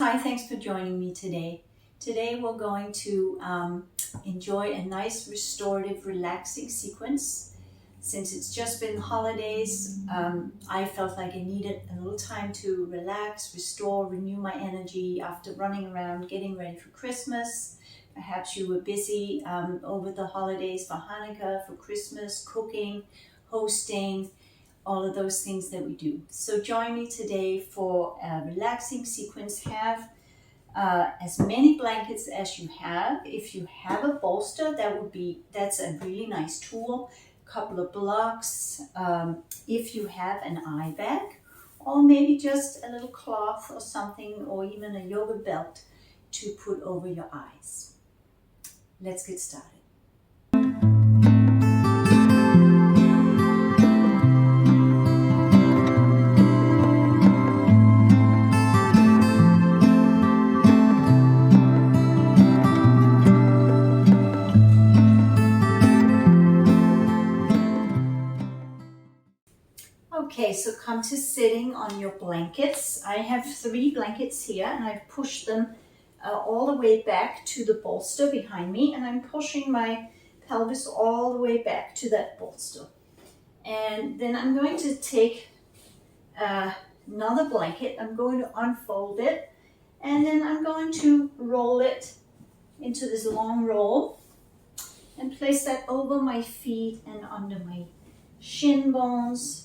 Hi, thanks for joining me today. Today we're going to enjoy a nice restorative relaxing sequence. Since it's just been holidays, I felt like I needed a little time to relax, restore, renew my energy after running around getting ready for Christmas. Perhaps you were busy over the holidays for Hanukkah, for Christmas, cooking, hosting, all of those things that we do. So join me today for a relaxing sequence. Have as many blankets as you have. If you have a bolster, that's a really nice tool. Couple of blocks. If you have an eye bag, or maybe just a little cloth or something, or even a yoga belt to put over your eyes. Let's get started. Okay, so come to sitting on your blankets. I have 3 blankets here and I've pushed them all the way back to the bolster behind me, and I'm pushing my pelvis all the way back to that bolster. And then I'm going to take another blanket, I'm going to unfold it, and then I'm going to roll it into this long roll and place that over my feet and under my shin bones,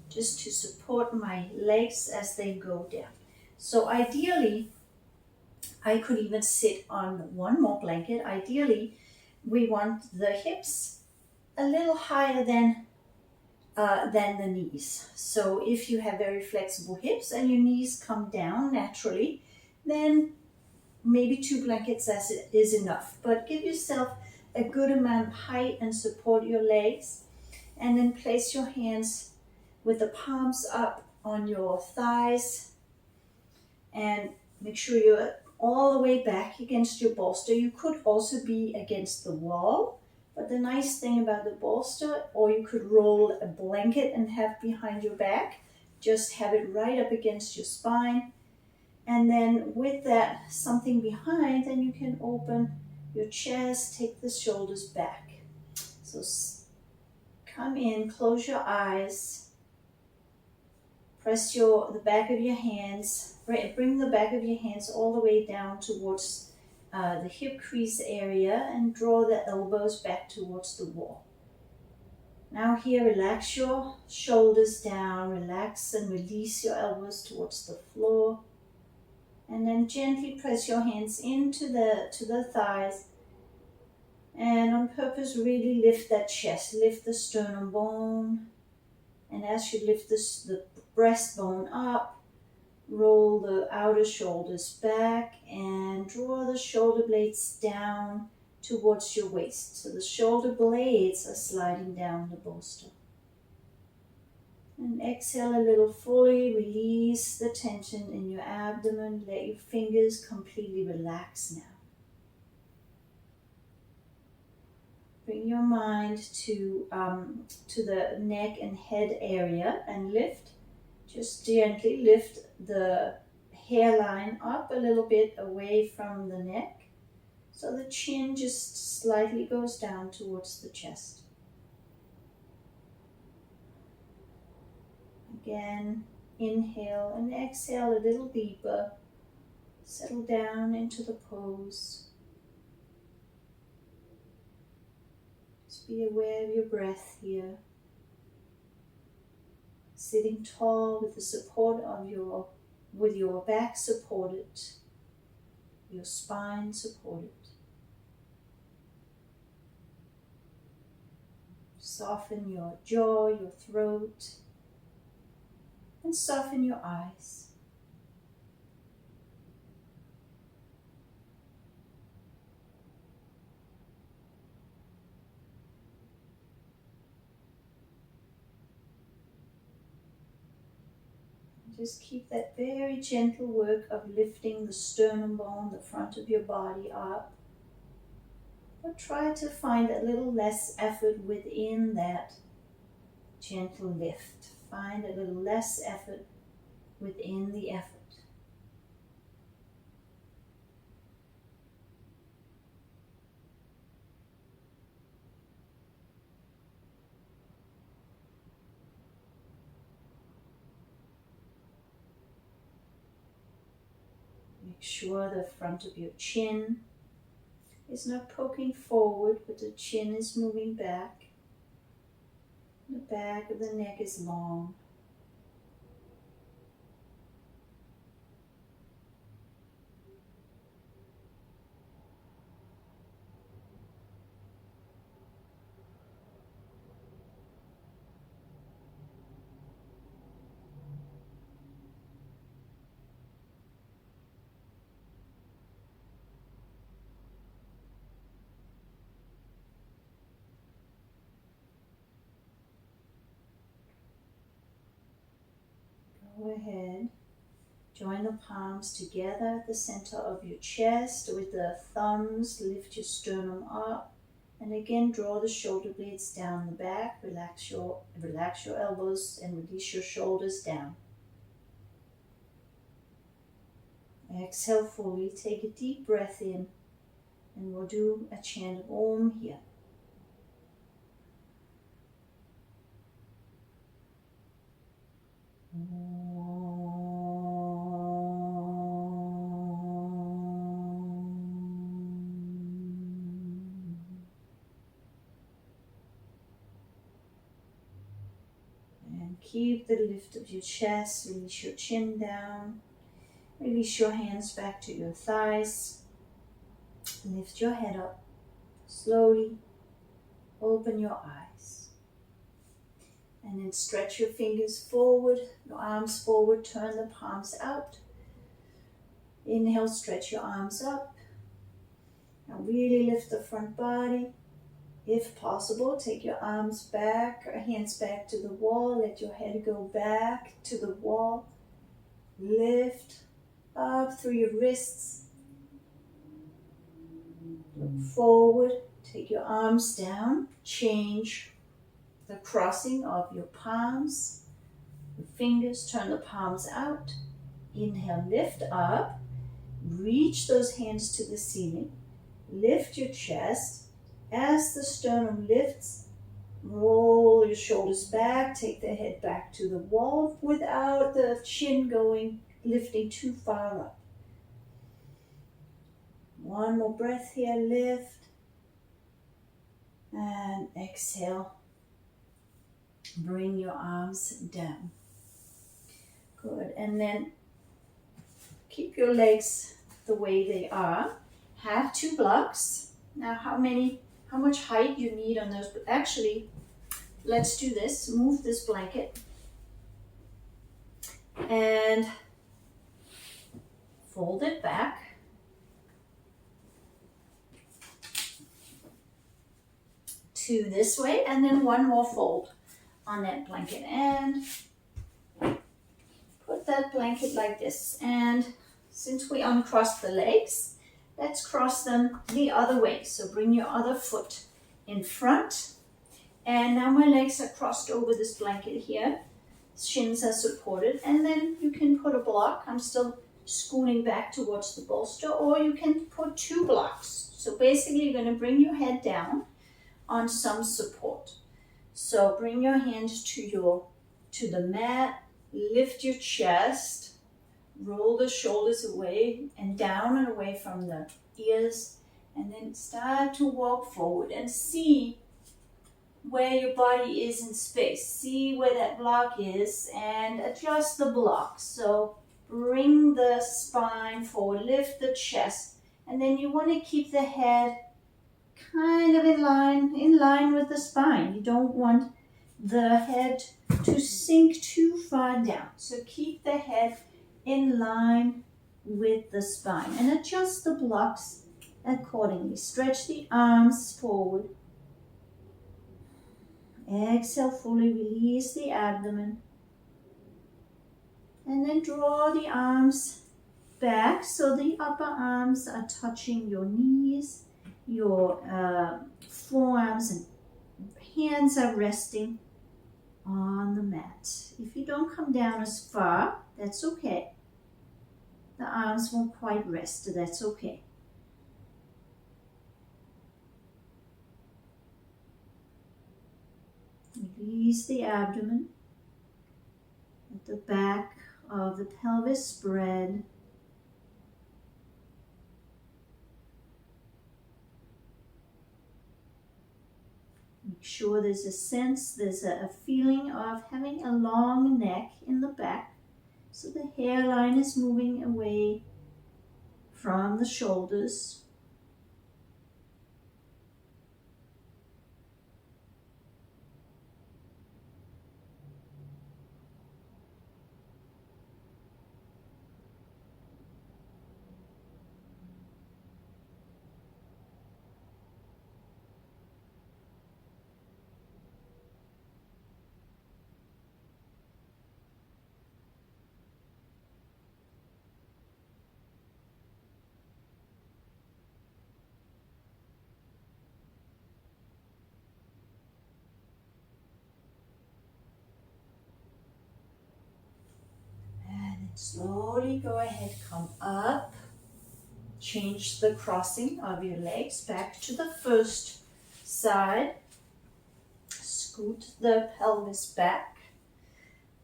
just to support my legs as they go down. So ideally, I could even sit on one more blanket. Ideally, we want the hips a little higher than the knees. So if you have very flexible hips and your knees come down naturally, then maybe 2 blankets is enough. But give yourself a good amount of height and support your legs, and then place your hands with the palms up on your thighs, and make sure you're all the way back against your bolster. You could also be against the wall, but the nice thing about the bolster, or you could roll a blanket and have behind your back, just have it right up against your spine. And then with that something behind, then you can open your chest, take the shoulders back. So come in, close your eyes, press the back of your hands, bring the back of your hands all the way down towards the hip crease area, and draw the elbows back towards the wall. Now here, relax your shoulders down, relax and release your elbows towards the floor, and then gently press your hands into the thighs, and on purpose really lift that chest, lift the sternum bone, and as you lift the breastbone up, roll the outer shoulders back and draw the shoulder blades down towards your waist. So the shoulder blades are sliding down the bolster. And exhale a little fully, release the tension in your abdomen, let your fingers completely relax now. Bring your mind to the neck and head area and lift. Just gently lift the hairline up a little bit away from the neck, so the chin just slightly goes down towards the chest. Again, inhale and exhale a little deeper. Settle down into the pose. Just be aware of your breath here. Sitting tall with the support of your back supported, your spine supported. Soften your jaw, your throat, and soften your eyes. Just keep that very gentle work of lifting the sternum bone, the front of your body up. But try to find a little less effort within that gentle lift. Find a little less effort within the effort. Make sure the front of your chin is not poking forward, but the chin is moving back. The back of the neck is long. Go ahead. Join the palms together at the center of your chest. With the thumbs, lift your sternum up. And again, draw the shoulder blades down the back. Relax your elbows and release your shoulders down. Exhale fully. Take a deep breath in. And we'll do a chant of Om here. And keep the lift of your chest. Release your chin down. Release your hands back to your thighs. Lift your head up. Slowly open your eyes. And then stretch your fingers forward, your arms forward, turn the palms out. Inhale, stretch your arms up. Now really lift the front body. If possible, take your arms back, or hands back to the wall. Let your head go back to the wall. Lift up through your wrists. Look forward. Take your arms down. Change the crossing of your palms. Your fingers, turn the palms out. Inhale, lift up. Reach those hands to the ceiling. Lift your chest. As the sternum lifts, roll your shoulders back. Take the head back to the wall without the chin lifting too far up. One more breath here. Lift. And exhale. Bring your arms down. Good. And then keep your legs the way they are. Have 2 blocks. Now how much height you need on those? Actually, let's do this. Move this blanket. And fold it back. To this way. And then one more fold on that blanket. And put that blanket like this. And since we uncrossed the legs, let's cross them the other way. So bring your other foot in front. And now my legs are crossed over this blanket here. Shins are supported. And then you can put a block. I'm still scooting back towards the bolster. Or you can put 2 blocks. So basically you're going to bring your head down on some support. So bring your hands to the mat. Lift your chest. Roll the shoulders away and down and away from the ears, and then start to walk forward and see where your body is in space. See where that block is and adjust the block. So bring the spine forward, lift the chest, and then you want to keep the head kind of in line with the spine. You don't want the head to sink too far down. So keep the head in line with the spine and adjust the blocks accordingly. Stretch the arms forward. Exhale fully, release the abdomen. And then draw the arms back so the upper arms are touching your knees. Your forearms and hands are resting on the mat. If you don't come down as far, that's okay. The arms won't quite rest, so that's okay. Release the abdomen. Let the back of the pelvis spread. sure there's a sense, there's a feeling of having a long neck in the back. So the hairline is moving away from the shoulders. Slowly go ahead, come up, change the crossing of your legs back to the first side, scoot the pelvis back,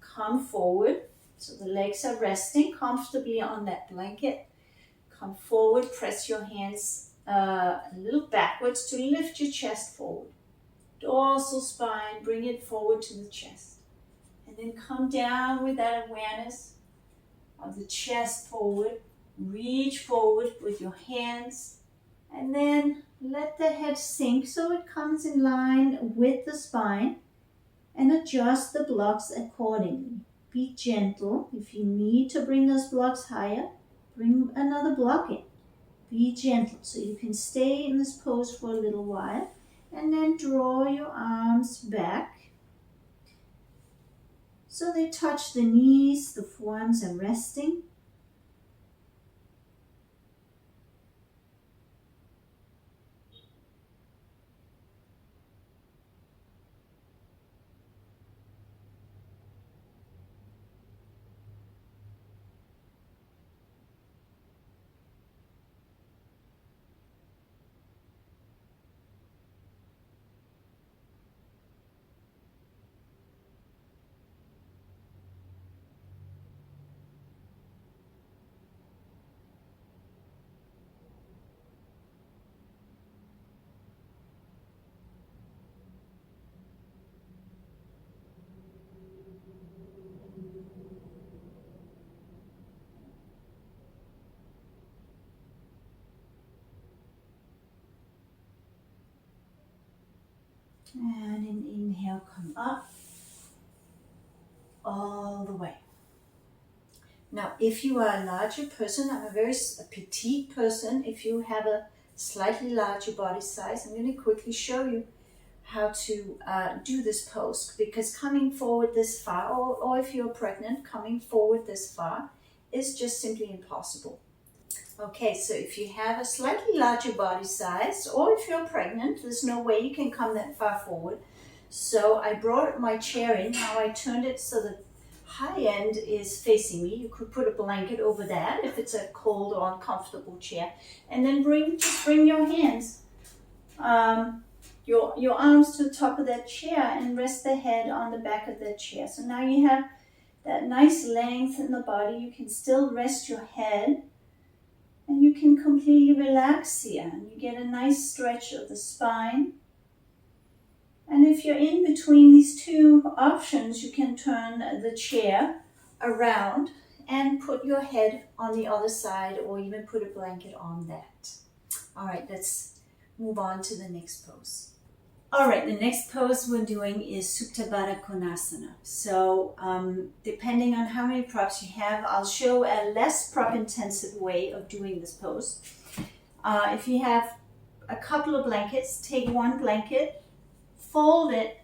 come forward, so the legs are resting comfortably on that blanket, come forward, press your hands a little backwards to lift your chest forward, dorsal spine, bring it forward to the chest, and then come down with that awareness of the chest forward, reach forward with your hands, and then let the head sink so it comes in line with the spine, and adjust the blocks accordingly. Be gentle. If you need to bring those blocks higher, bring another block in. Be gentle so you can stay in this pose for a little while, and then draw your arms back so they touch the knees, the forearms are resting. And an inhale, come up all the way. Now, if you are a larger person, I'm a very petite person. If you have a slightly larger body size, I'm going to quickly show you how to do this pose, because coming forward this far, or if you're pregnant, coming forward this far is just simply impossible. Okay, so if you have a slightly larger body size, or if you're pregnant, there's no way you can come that far forward. So I brought my chair in. Now I turned it so the high end is facing me. You could put a blanket over that if it's a cold or uncomfortable chair. And then just bring your hands, your arms to the top of that chair, and rest the head on the back of that chair. So now you have that nice length in the body. You can still rest your head, and you can completely relax here, and you get a nice stretch of the spine. And if you're in between these two options, you can turn the chair around and put your head on the other side, or even put a blanket on that. All right, let's move on to the next pose. All right, the next pose we're doing is Supta Baddha Konasana. So depending on how many props you have, I'll show a less prop intensive way of doing this pose. If you have a couple of blankets, take one blanket, fold it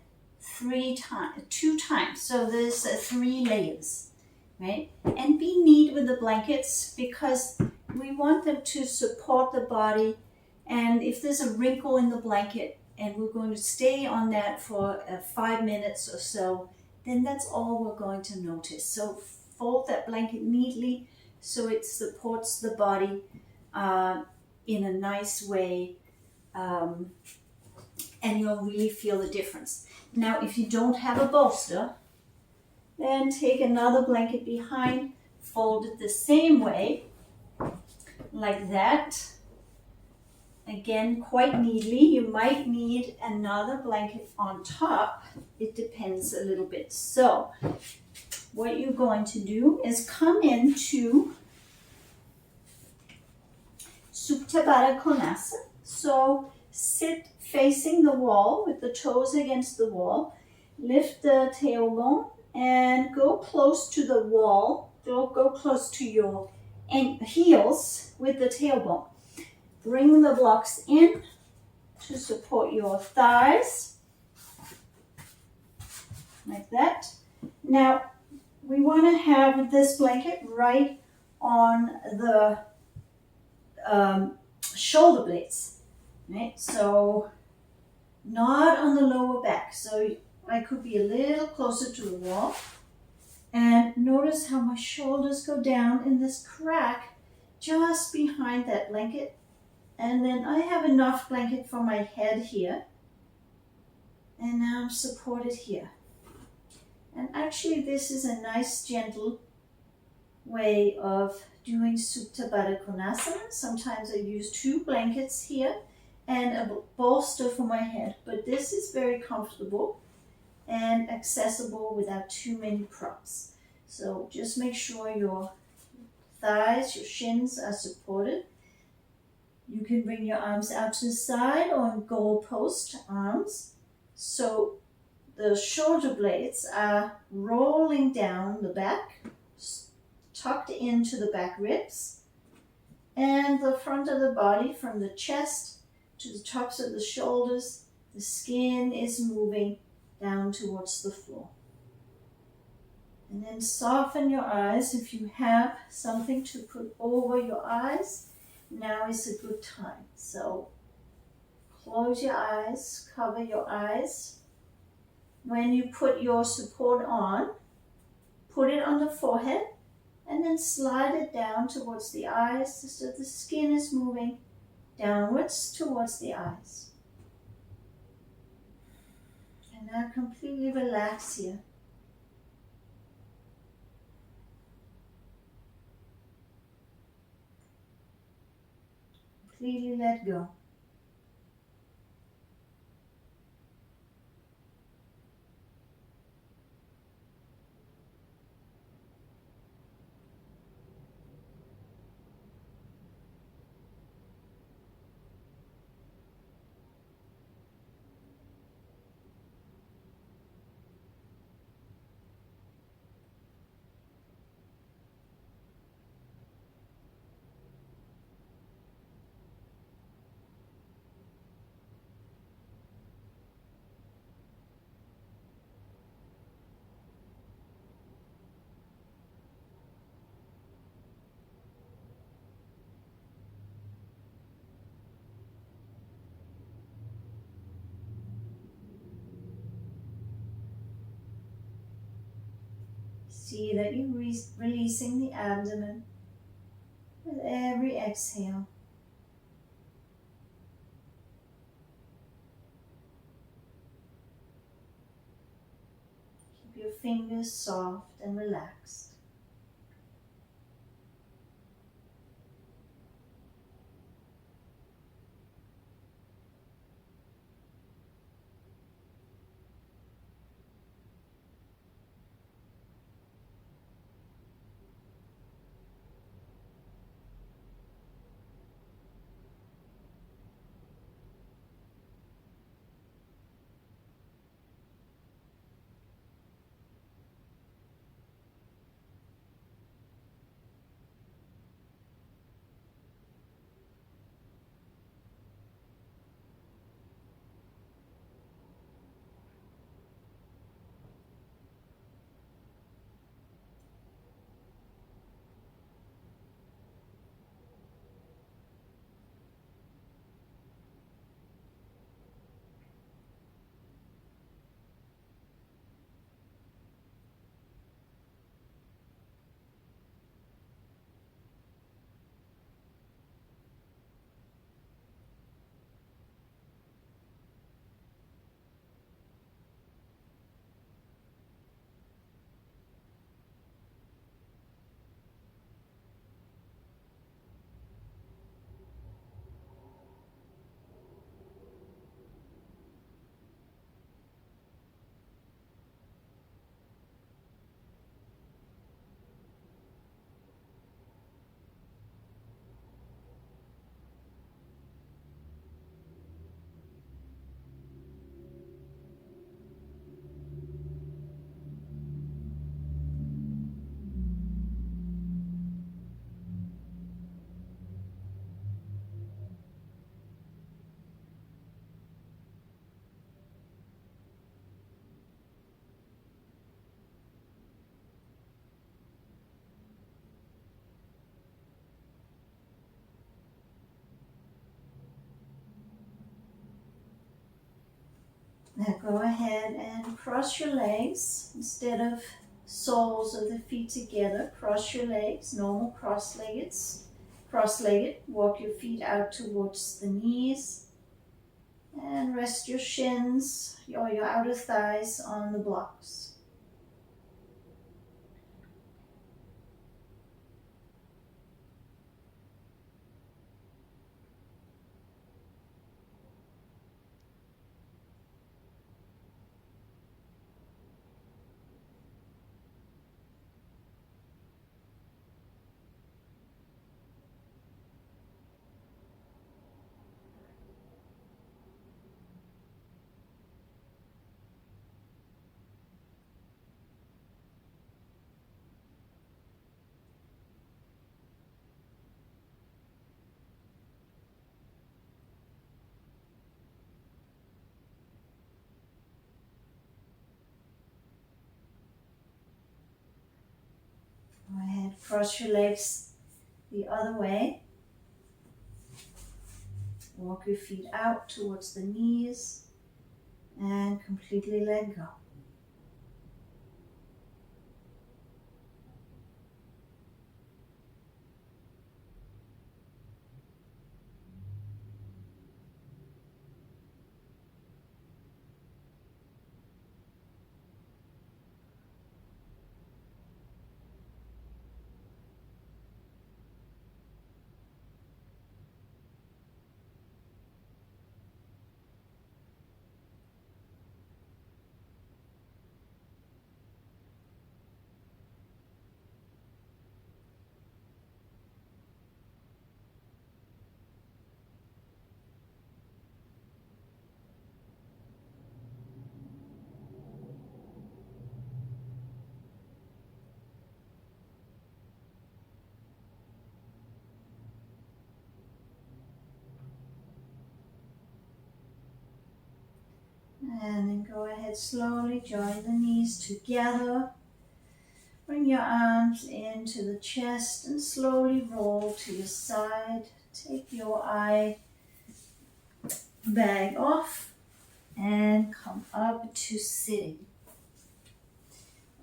two times. So there's 3 layers, right? And be neat with the blankets, because we want them to support the body. And if there's a wrinkle in the blanket, and we're going to stay on that for 5 minutes or so, then that's all we're going to notice. So fold that blanket neatly so it supports the body in a nice way, and you'll really feel the difference. Now, if you don't have a bolster, then take another blanket behind, fold it the same way, like that, again, quite neatly. You might need another blanket on top. It depends a little bit. So what you're going to do is come into Supta Baddha Konasana. So sit facing the wall with the toes against the wall. Lift the tailbone and go close to the wall. Go close to your heels with the tailbone. Bring the blocks in to support your thighs, like that. Now, we want to have this blanket right on the shoulder blades, right? So, not on the lower back. So, I could be a little closer to the wall. And notice how my shoulders go down in this crack just behind that blanket. And then I have enough blanket for my head here. And now I'm supported here. And actually this is a nice gentle way of doing Supta Baddha Konasana. Sometimes I use 2 blankets here and a bolster for my head. But this is very comfortable and accessible without too many props. So just make sure your thighs, your shins are supported. You can bring your arms out to the side or in goalpost arms. So the shoulder blades are rolling down the back, tucked into the back ribs, and the front of the body from the chest to the tops of the shoulders. The skin is moving down towards the floor. And then soften your eyes. If you have something to put over your eyes, now is a good time. So close your eyes, cover your eyes. When you put your support on, put it on the forehead and then slide it down towards the eyes so the skin is moving downwards towards the eyes. And now completely relax here. Completely let go. See that you're releasing the abdomen with every exhale. Keep your fingers soft and relaxed. Now go ahead and cross your legs instead of soles of the feet together. Cross your legs, normal cross-legged. Walk your feet out towards the knees and rest your shins or your outer thighs on the blocks. Go ahead, cross your legs the other way. Walk your feet out towards the knees and completely let go. And then go ahead, slowly join the knees together. Bring your arms into the chest and slowly roll to your side. Take your eye bag off and come up to sitting.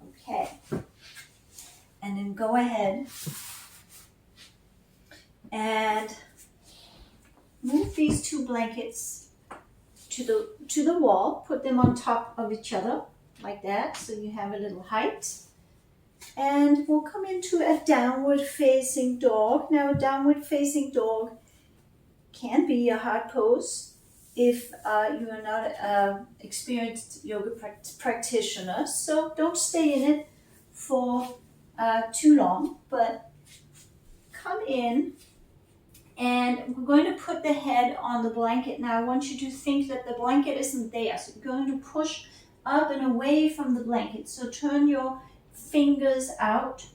Okay. And then go ahead and move these two blankets to the wall. Put them on top of each other like that, so you have a little height. And we'll come into a downward facing dog. Now, a downward facing dog can be a hard pose if you are not an experienced yoga practitioner. So don't stay in it for too long, but come in. And we're going to put the head on the blanket. Now I want you to think that the blanket isn't there. So you're going to push up and away from the blanket. So turn your fingers out.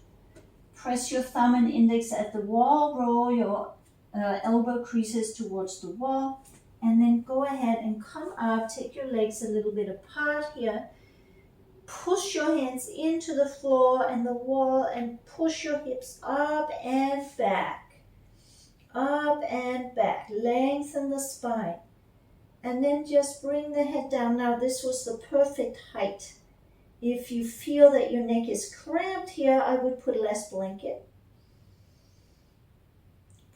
Press your thumb and index at the wall. Roll your elbow creases towards the wall. And then go ahead and come up. Take your legs a little bit apart here. Push your hands into the floor and the wall and push your hips up and back. Up and back, lengthen the spine, and then just bring the head down. Now this was the perfect height. If you feel that your neck is cramped here, I would put less blanket.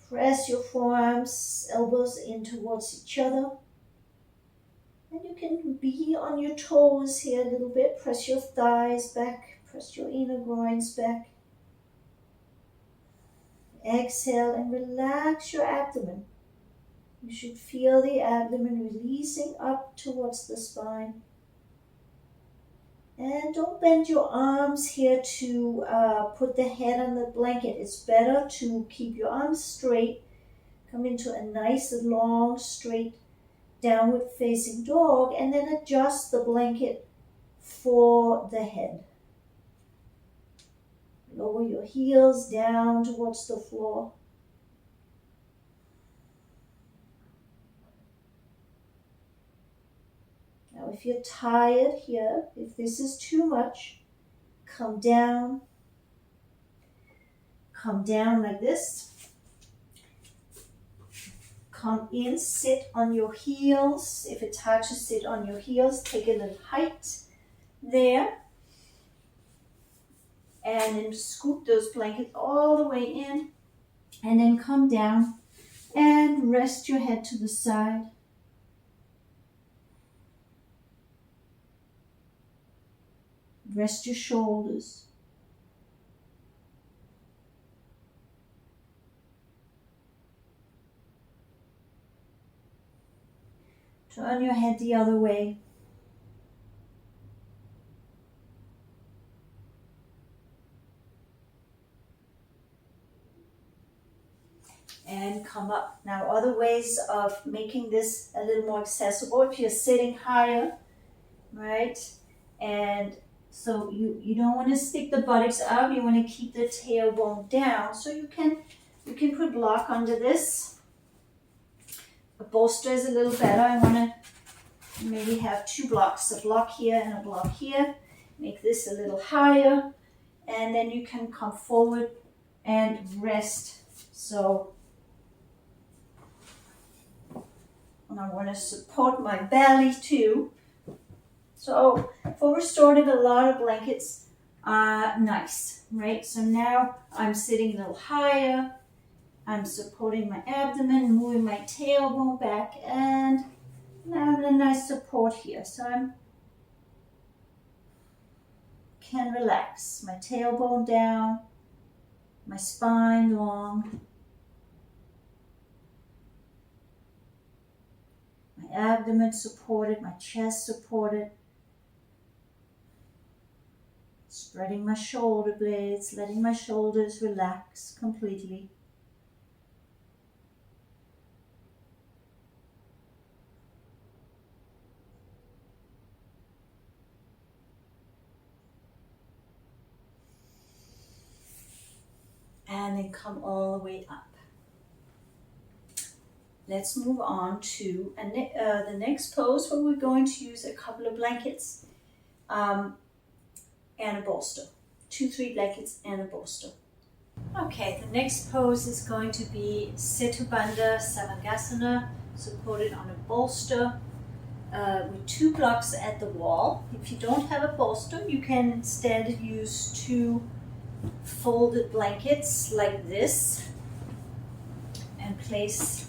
Press your forearms, elbows in towards each other. And you can be on your toes here a little bit. Press your thighs back, press your inner groins back. Exhale and relax your abdomen. You should feel the abdomen releasing up towards the spine. And don't bend your arms here to put the head on the blanket. It's better to keep your arms straight. Come into a nice, long, straight, downward facing dog, and then adjust the blanket for the head. Lower your heels down towards the floor. Now, if you're tired here, if this is too much, come down. Come down like this. come in, sit on your heels. If it's hard to sit on your heels, take a little height there. And then scoop those blankets all the way in. And then come down and rest your head to the side. Rest your shoulders. Turn your head the other way. And come up. Now, other ways of making this a little more accessible, if you're sitting higher, right? And so you don't want to stick the buttocks up, you want to keep the tailbone down. So you can put block under this. A bolster is a little better. I want to maybe have two blocks, a block here and a block here. Make this a little higher, and then you can come forward and rest. So, and I want to support my belly too. So for restorative, a lot of blankets are nice, right? So now I'm sitting a little higher. I'm supporting my abdomen, moving my tailbone back, and now I have a nice support here. So I can relax. My tailbone down, my spine long. My abdomen supported, my chest supported. Spreading my shoulder blades, letting my shoulders relax completely. And then come all the way up. Let's move on to the next pose, where we're going to use a couple of blankets and a bolster. 2-3 blankets and a bolster. Okay, the next pose is going to be Setu Bandha Sarvangasana, supported on a bolster with 2 blocks at the wall. If you don't have a bolster, you can instead use 2 folded blankets like this and place.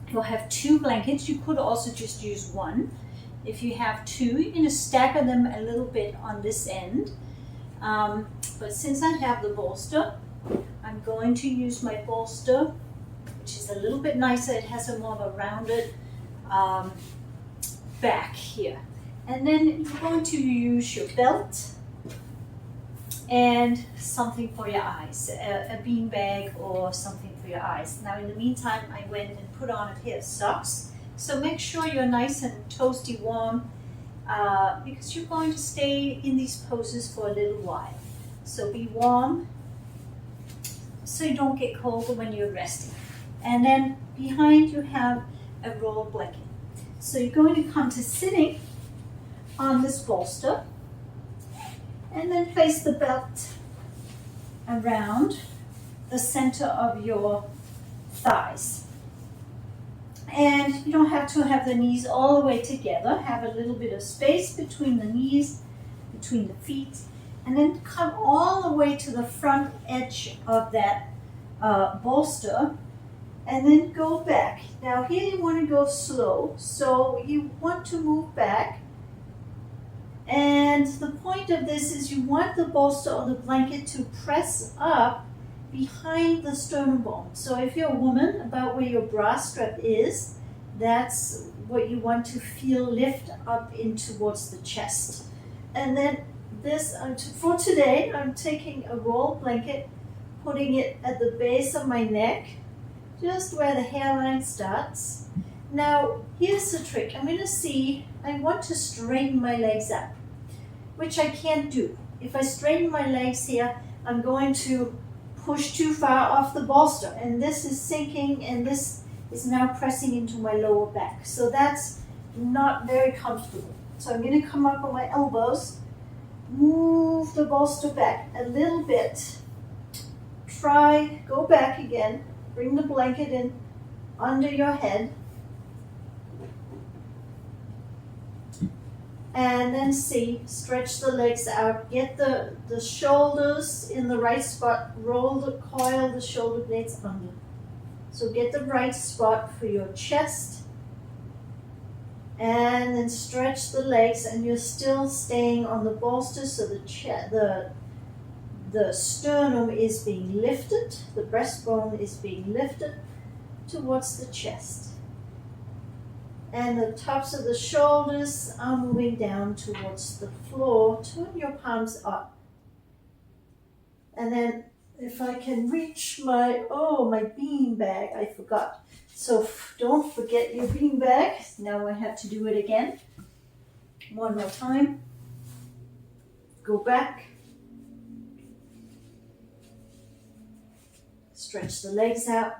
You'll have 2 blankets. You could also just use 1. If you have 2, you're going to stagger them a little bit on this end. But since I have the bolster, I'm going to use my bolster, which is a little bit nicer. It has a more of a rounded back here. And then you're going to use your belt and something for your eyes, a bean bag or something for your eyes. Now in the meantime, I went and put on a pair of socks. So make sure you're nice and toasty warm because you're going to stay in these poses for a little while. So be warm so you don't get cold when you're resting. And then behind you have a roll blanket. So you're going to come to sitting on this bolster and then place the belt around the center of your thighs. And you don't have to have the knees all the way together. Have a little bit of space between the knees, between the feet, and then come all the way to the front edge of that bolster, and then go back. Now here you want to go slow, so you want to move back. And the point of this is you want the bolster or the blanket to press up behind the sternum bone. So if you're a woman, about where your bra strap is, that's what you want to feel lift up in towards the chest. And then this, for today, I'm taking a roll blanket, putting it at the base of my neck, just where the hairline starts. Now, here's the trick. I'm going to see, I want to straighten my legs up, which I can't do. If I straighten my legs here, I'm going to push too far off the bolster, and this is sinking, and this is now pressing into my lower back. So that's not very comfortable. So I'm going to come up on my elbows, move the bolster back a little bit, go back again, bring the blanket in under your head. And then see, stretch the legs out, get the shoulders in the right spot, coil the shoulder blades under. So get the right spot for your chest, and then stretch the legs, and you're still staying on the bolster, so the sternum is being lifted, the breastbone is being lifted towards the chest. And the tops of the shoulders are moving down towards the floor. Turn your palms up. And then if I can reach my bean bag, I forgot. So don't forget your bean bag. Now I have to do it again. One more time. Go back. Stretch the legs out.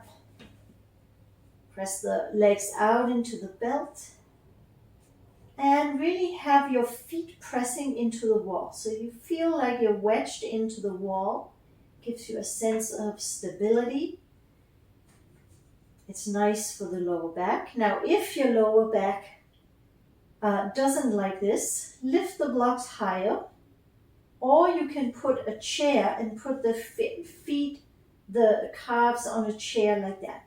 Press the legs out into the belt. And really have your feet pressing into the wall. So you feel like you're wedged into the wall. Gives you a sense of stability. It's nice for the lower back. Now, if your lower back doesn't like this, lift the blocks higher. Or you can put a chair and put the feet, the calves on a chair like that.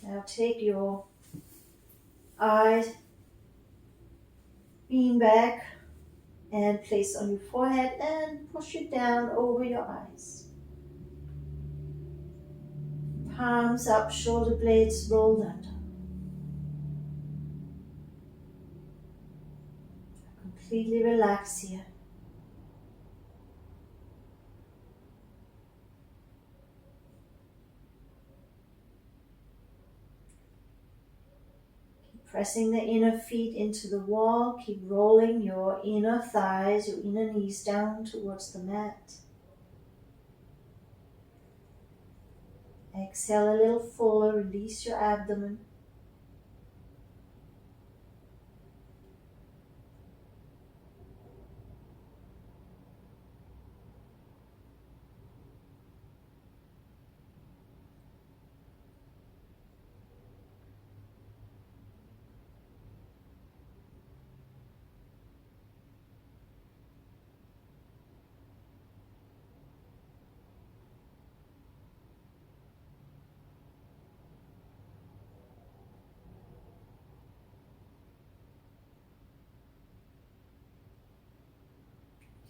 Now take your eyes, bean back, and place on your forehead and push it down over your eyes. Palms up, shoulder blades rolled under. Completely relax here. Keep pressing the inner feet into the wall. Keep rolling your inner thighs, your inner knees down towards the mat. Exhale a little fuller, release your abdomen.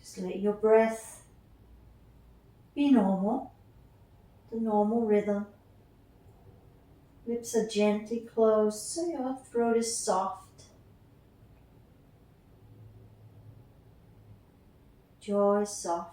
Just let your breath be normal, the normal rhythm. Lips are gently closed so your throat is soft. Jaw is soft.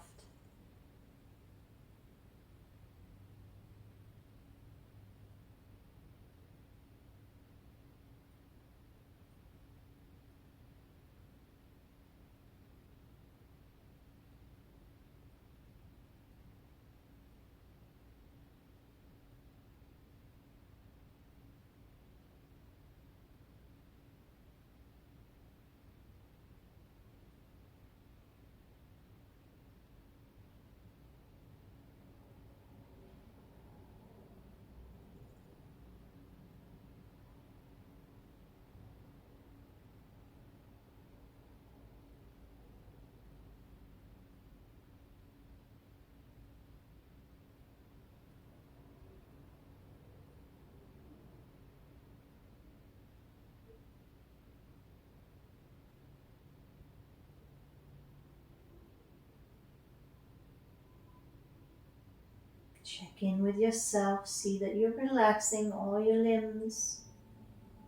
Check in with yourself. See that you're relaxing all your limbs,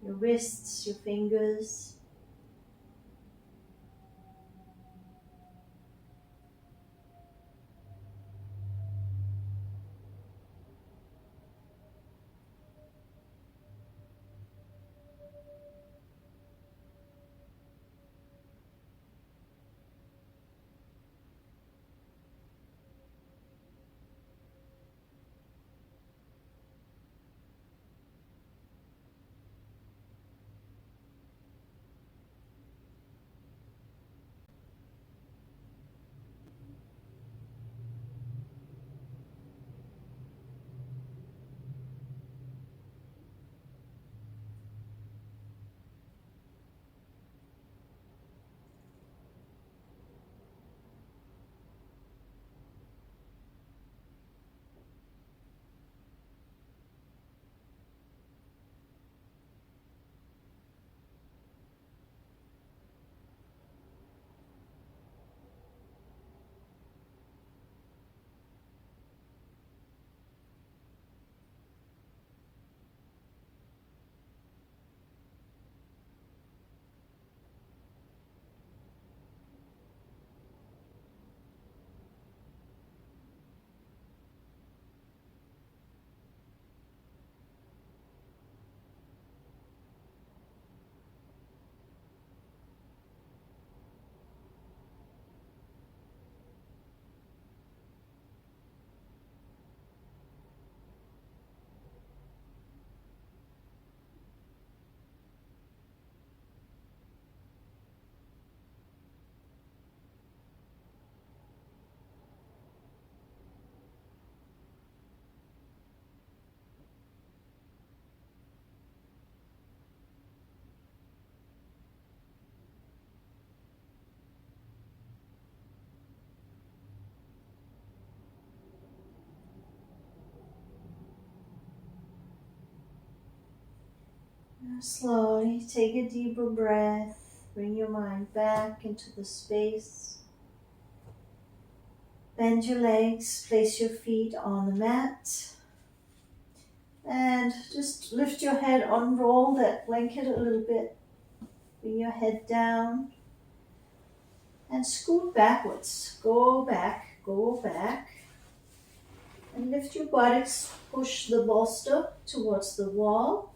your wrists, your fingers. Slowly take a deeper breath. Bring your mind back into the space. Bend your legs, place your feet on the mat. And just lift your head, unroll that blanket a little bit. Bring your head down. And scoot backwards. Go back, go back. And lift your buttocks, push the bolster towards the wall.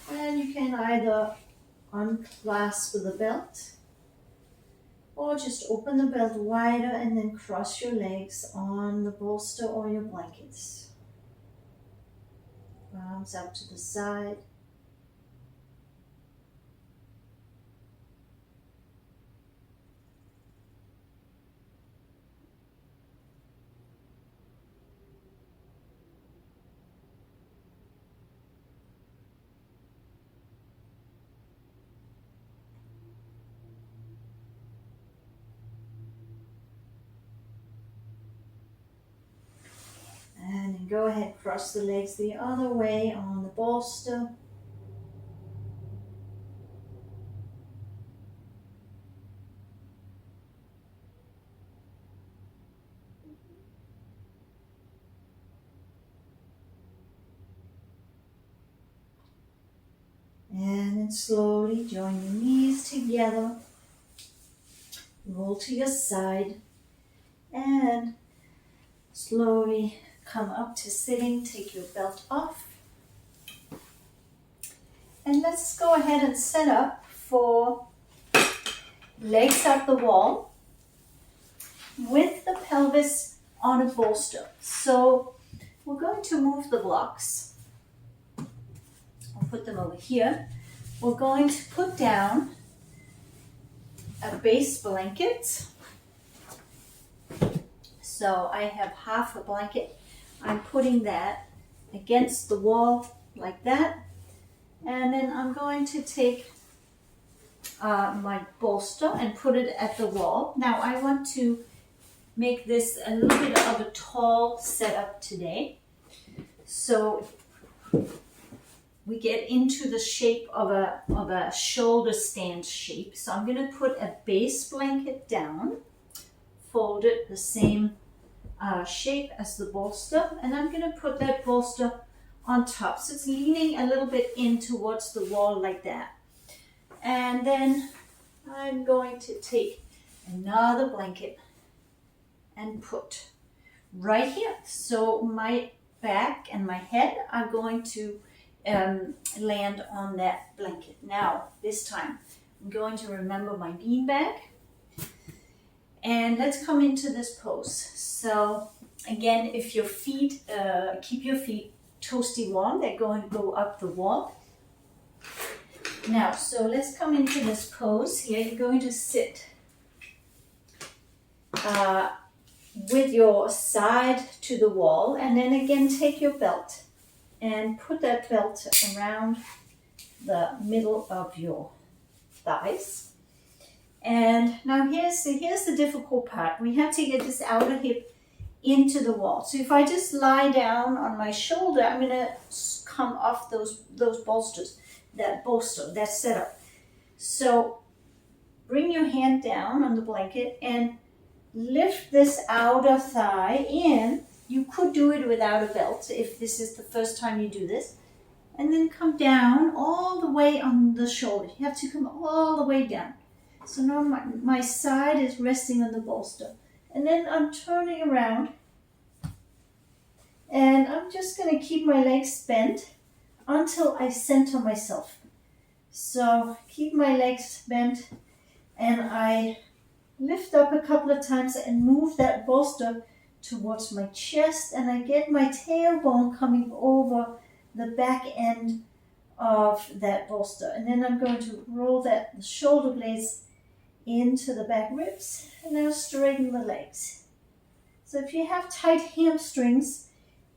And you can either unclasp the belt or just open the belt wider and then cross your legs on the bolster or your blankets. Arms out to the side. And then go ahead, cross the legs the other way on the bolster. And then slowly join your knees together. Roll to your side. And slowly come up to sitting. Take your belt off. And let's go ahead and set up for legs up the wall with the pelvis on a bolster. So we're going to move the blocks. I'll put them over here. We're going to put down a base blanket. So I have half a blanket. I'm putting that against the wall like that. And then I'm going to take my bolster and put it at the wall. Now I want to make this a little bit of a tall setup today. So we get into the shape of a shoulder stand shape. So I'm going to put a base blanket down, fold it the same shape as the bolster, and I'm going to put that bolster on top. So it's leaning a little bit in towards the wall like that. And then I'm going to take another blanket and put right here. So my back and my head are going to land on that blanket. Now, this time, I'm going to remember my beanbag. And let's come into this pose. So again, if your feet, keep your feet toasty warm, they're going to go up the wall. Now, so let's come into this pose here. You're going to sit with your side to the wall, and then again take your belt and put that belt around the middle of your thighs. And now here's the difficult part. We have to get this outer hip into the wall. So if I just lie down on my shoulder, I'm going to come off those bolsters, that bolster, that setup. So bring your hand down on the blanket and lift this outer thigh in. You could do it without a belt if this is the first time you do this. And then come down all the way on the shoulder. You have to come all the way down. So now my side is resting on the bolster. And then I'm turning around. And I'm just going to keep my legs bent until I center myself. So keep my legs bent and I lift up a couple of times and move that bolster towards my chest, and I get my tailbone coming over the back end of that bolster. And then I'm going to roll the shoulder blades into the back ribs, and now straighten the legs. So if you have tight hamstrings,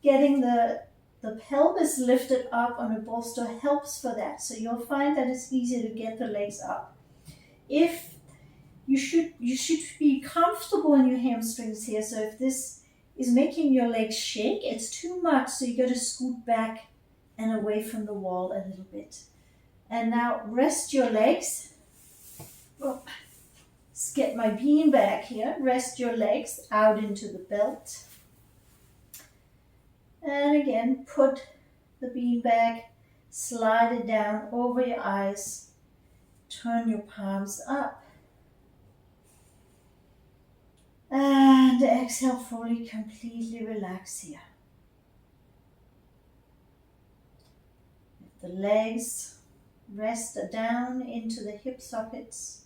getting the pelvis lifted up on a bolster helps for that. So you'll find that it's easier to get the legs up. If you should be comfortable in your hamstrings here. So if this is making your legs shake, it's too much. So you got to scoot back and away from the wall a little bit. And now rest your legs. Oh, let's get my bean back here. Rest your legs out into the belt. And again, put the bean back, slide it down over your eyes. Turn your palms up. And exhale, fully, completely relax here. The legs rest down into the hip sockets.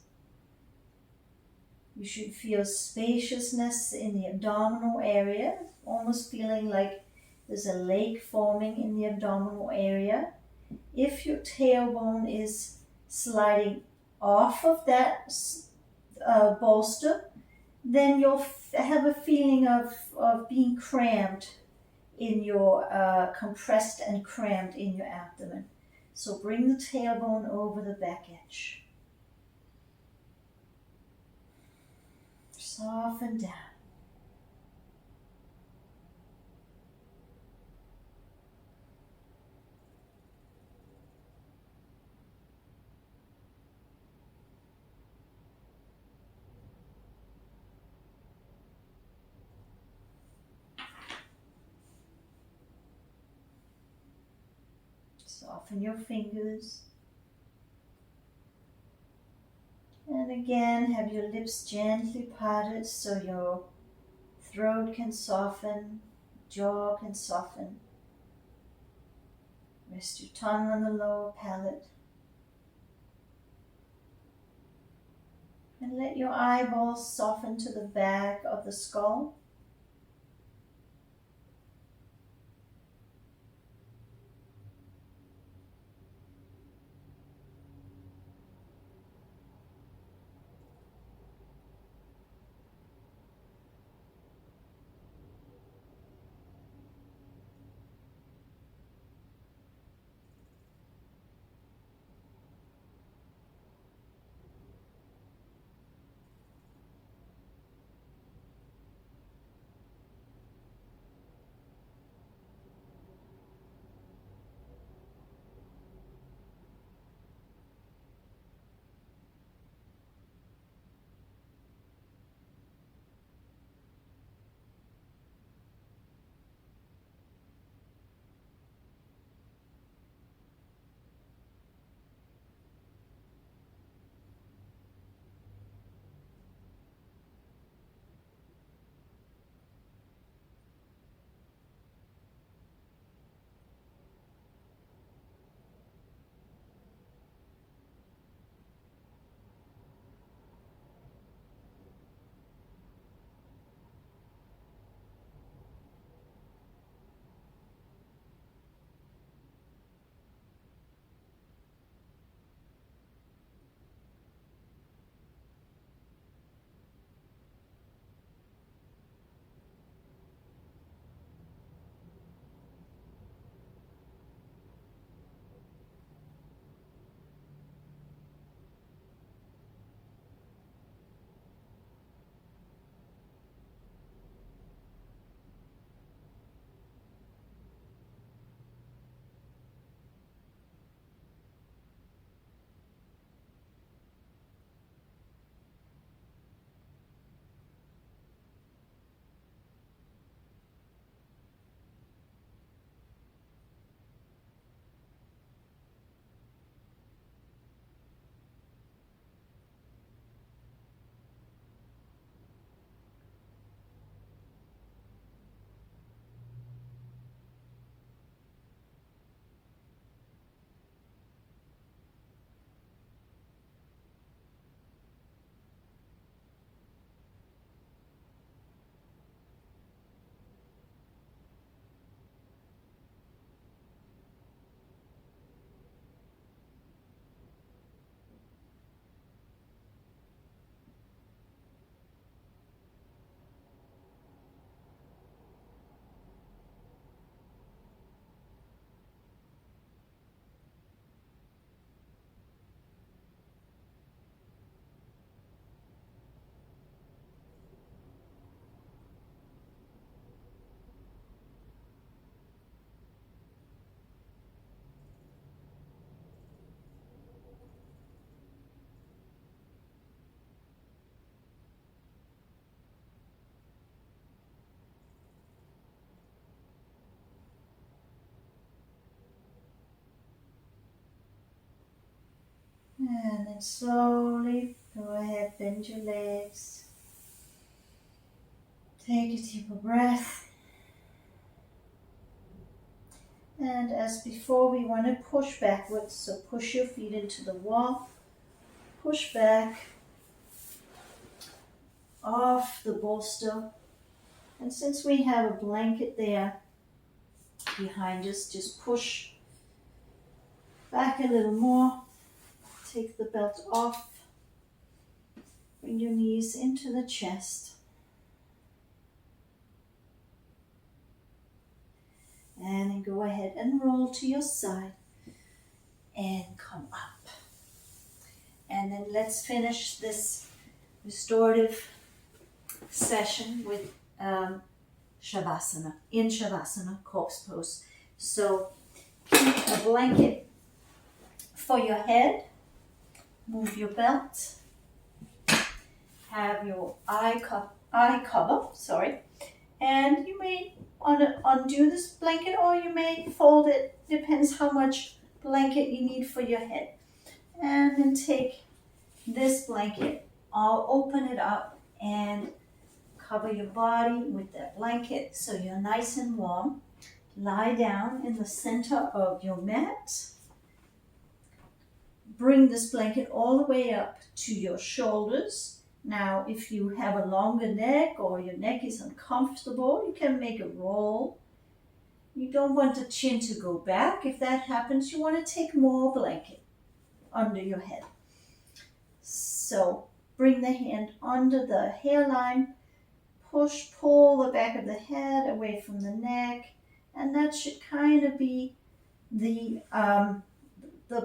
You should feel spaciousness in the abdominal area, almost feeling like there's a lake forming in the abdominal area. If your tailbone is sliding off of that bolster, then you'll have a feeling of being cramped in your, compressed and cramped in your abdomen. So bring the tailbone over the back edge. Soften down. Soften your fingers. And again, have your lips gently parted so your throat can soften, jaw can soften. Rest your tongue on the lower palate. And let your eyeballs soften to the back of the skull. And then slowly go ahead, bend your legs. Take a deeper breath. And as before, we want to push backwards. So push your feet into the wall. Push back off the bolster. And since we have a blanket there behind us, just push back a little more. Take the belt off. Bring your knees into the chest. And then go ahead and roll to your side and come up. And then let's finish this restorative session with Shavasana, in Shavasana, corpse pose. So keep a blanket for your head, move your belt, have your eye cover, and you may want to undo this blanket or you may fold it, depends how much blanket you need for your head. And then take this blanket, I'll open it up and cover your body with that blanket so you're nice and warm. Lie down in the center of your mat. Bring this blanket all the way up to your shoulders. Now, if you have a longer neck or your neck is uncomfortable, you can make a roll. You don't want the chin to go back. If that happens, you want to take more blanket under your head. So bring the hand under the hairline, pull the back of the head away from the neck, and that should kind of be the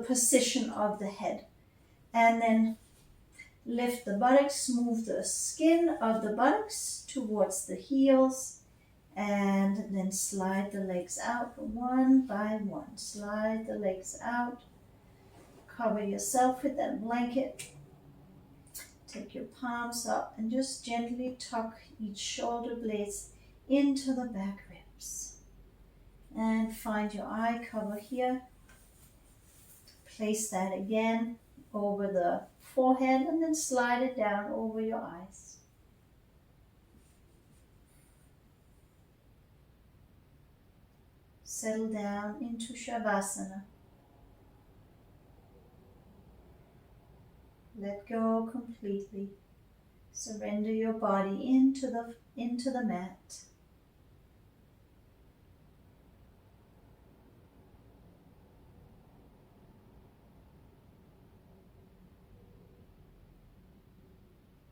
position of the head. And then lift the buttocks, move the skin of the buttocks towards the heels, and then slide the legs out one by one. Slide the legs out. Cover yourself with that blanket. Take your palms up and just gently tuck each shoulder blades into the back ribs. And find your eye cover here. Place that again over the forehead and then slide it down over your eyes. Settle down into Shavasana. Let go completely. Surrender your body into the mat.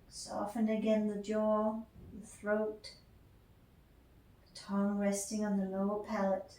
Soften again the jaw, the throat, the tongue resting on the lower palate.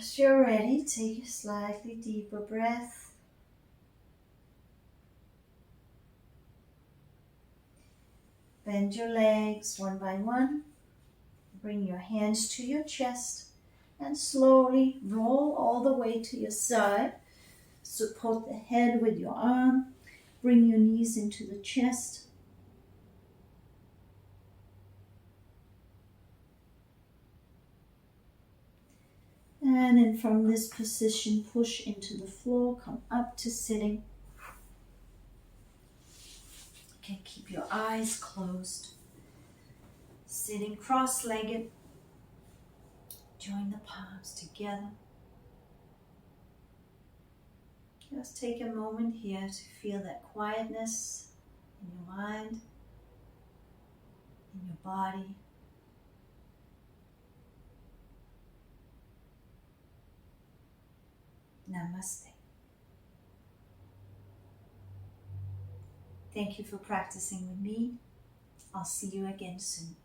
As you're ready, take a slightly deeper breath. Bend your legs one by one. Bring your hands to your chest and slowly roll all the way to your side. Support the head with your arm. Bring your knees into the chest. And then from this position, push into the floor, come up to sitting. You can keep your eyes closed. Sitting cross-legged. Join the palms together. Just take a moment here to feel that quietness in your mind, in your body. Namaste. Thank you for practicing with me. I'll see you again soon.